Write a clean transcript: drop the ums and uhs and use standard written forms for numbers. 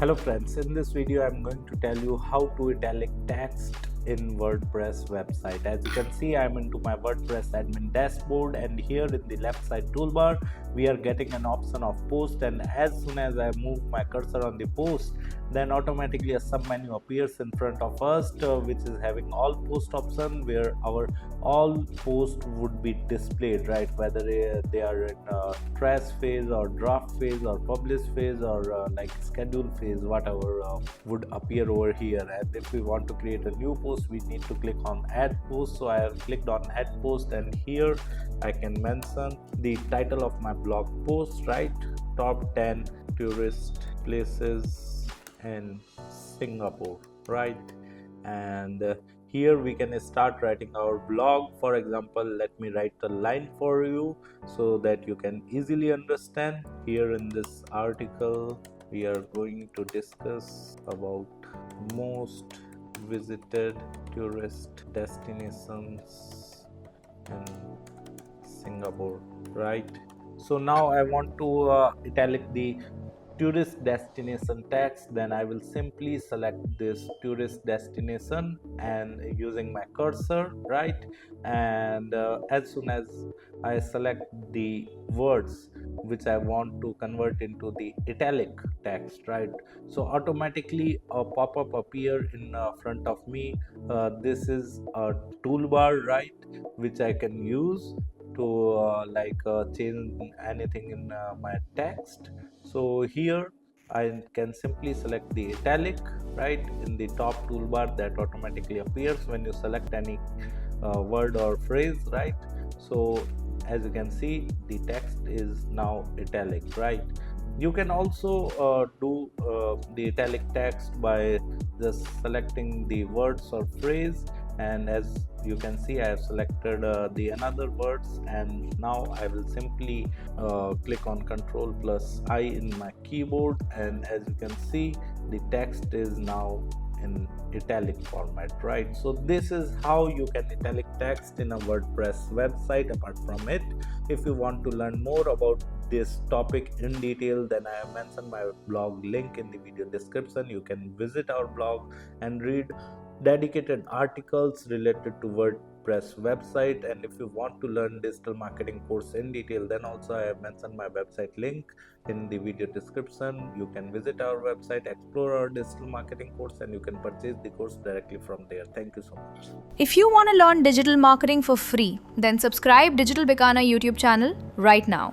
Hello friends, in this video I'm going to tell you how to italic text in WordPress website. As you can see, I'm into my WordPress admin dashboard, and here in the left side toolbar we are getting an option of post, and as soon as I move my cursor on the post, then automatically a sub menu appears in front of us, which is having all post option, where our all posts would be displayed, right? Whether they are in trash phase or draft phase or publish phase or like schedule phase, whatever would appear over here. And if we want to create a new post, we need to click on add post. So I have clicked on add post, and here I can mention the title of my blog post, right? Top 10 tourist places in Singapore, right? And here we can start writing our blog. For example, let me write a line for you so that you can easily understand. Here in this article we are going to discuss about most visited tourist destinations in Singapore, right? So now I want to italic the tourist destination text. Then I will simply select this tourist destination and using my cursor, right? And as soon as I select the words which I want to convert into the italic text, right? So automatically a pop-up appear in front of me. This is a toolbar, right, which I can use to change anything in my text. So here I can simply select the italic, right, in the top toolbar. That automatically appears when you select any word or phrase, right? So as you can see, the text is now italic, right? You can also do the italic text by just selecting the words or phrase, and as you can see, I have selected the another words, and now I will simply click on Ctrl plus I in my keyboard, and as you can see, the text is now in italic format, right? So this is how you can italic text in a WordPress website. Apart from it, if you want to learn more about this topic in detail, then I have mentioned my blog link in the video description. You can visit our blog and read dedicated articles related to WordPress website. And if you want to learn digital marketing course in detail, then also I have mentioned my website link in the video description. You can visit our website, explore our digital marketing course, and you can purchase the course directly from there. Thank you so much. If you want to learn digital marketing for free, then subscribe Digital Bikana YouTube channel right now.